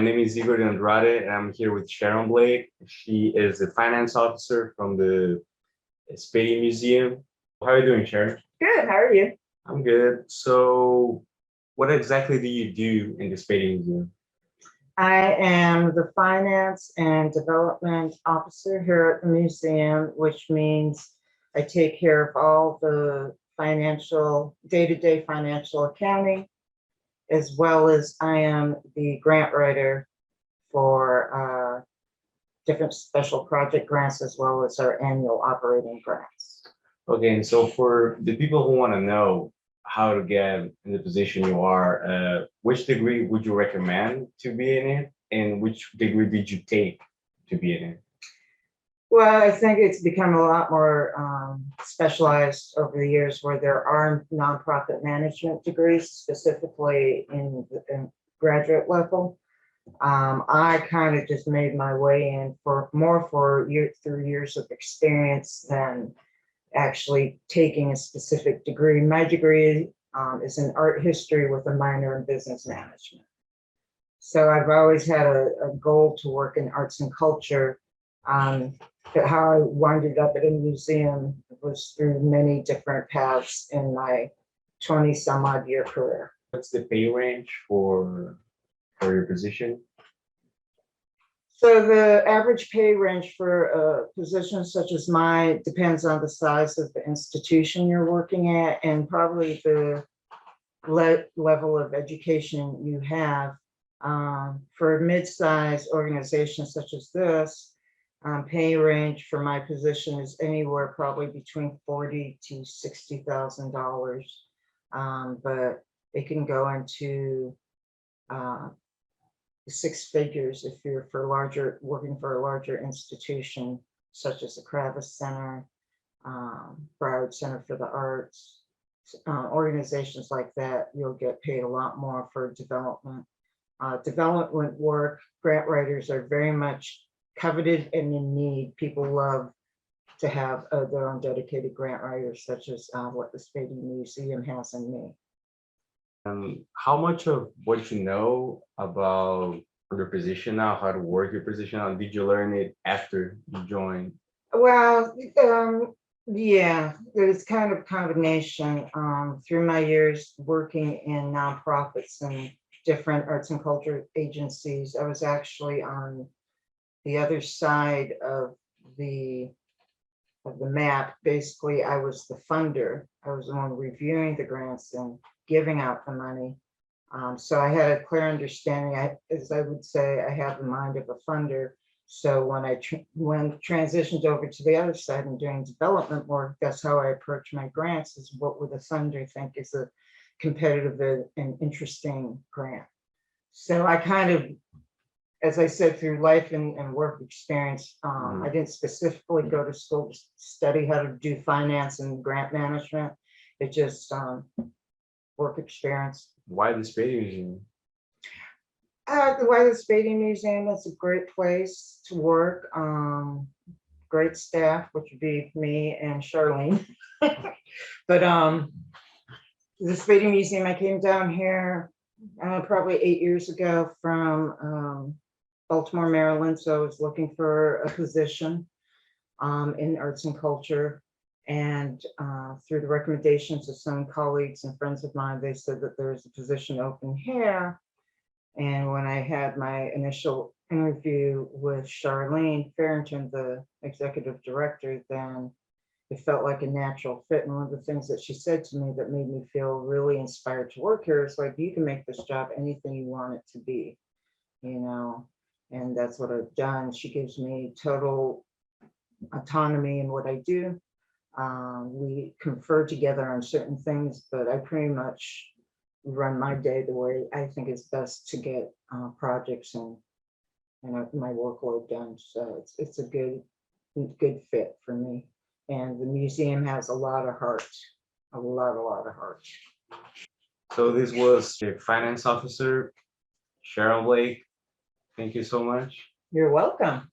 My name is Igor Andrade, and I'm here with Sharon Blake. She is the finance officer from the Spady Museum. How are you doing, Sharon? Good. How are you? I'm good. So, what exactly do you do in the Spady Museum? I am the finance and development officer here at the museum, which means I take care of all the financial, day-to-day financial accounting, as well as I am the grant writer for different special project grants, as well as our annual operating grants. Okay, and so for the people who want to know how to get in the position you are, which degree would you recommend to be in it, and which degree did you take to be in it? Well, I think it's become a lot more specialized over the years, where there are nonprofit management degrees, specifically in graduate level. I kind of just made my way in through years of experience than actually taking a specific degree. My degree is in art history with a minor in business management. So I've always had a goal to work in arts and culture. But how I winded up at a museum was through many different paths in my 20 some odd year career. What's the pay range for your position? So the average pay range for a position such as mine depends on the size of the institution you're working at, and probably the level of education you have. For a mid-sized organization such as this, pay range for my position is anywhere probably between $40,000 to $60,000, but it can go into six figures if you're working for a larger institution such as the Kravis Center, Broward Center for the Arts, organizations like that. You'll get paid a lot more for development. Development work, grant writers are very much coveted and in need. People love to have their own dedicated grant writers, such as what the Spady Museum has in me. How much of what you know about your position now, how to work your position now, did you learn it after you joined? Well, yeah, there's kind of a combination. Through my years working in nonprofits and different arts and culture agencies, I was actually on the other side of the map. Basically, I was the funder. I was the one reviewing the grants and giving out the money. So I had a clear understanding. As I would say, I have the mind of a funder. So when I transitioned over to the other side and doing development work, that's how I approach my grants: is what would a funder think is a competitive and interesting grant. So I kind of, as I said, through life and work experience, I didn't specifically go to school to study how to do finance and grant management. It just work experience. Why the Spady Museum? Why the Spady Museum is a great place to work. Great staff, which would be me and Charlene. But the Spady Museum, I came down here probably 8 years ago from Baltimore, Maryland. So I was looking for a position in arts and culture. And through the recommendations of some colleagues and friends of mine, they said that there's a position open here. And when I had my initial interview with Charlene Farrington, the executive director, then it felt like a natural fit. And one of the things that she said to me that made me feel really inspired to work here is like, you can make this job anything you want it to be, and that's what I've done. She gives me total autonomy in what I do. We confer together on certain things, but I pretty much run my day the way I think is best to get projects and my workload done. So it's a good fit for me. And the museum has a lot of heart, a lot of heart. So this was the finance officer, Sharon Blake. Thank you so much. You're welcome.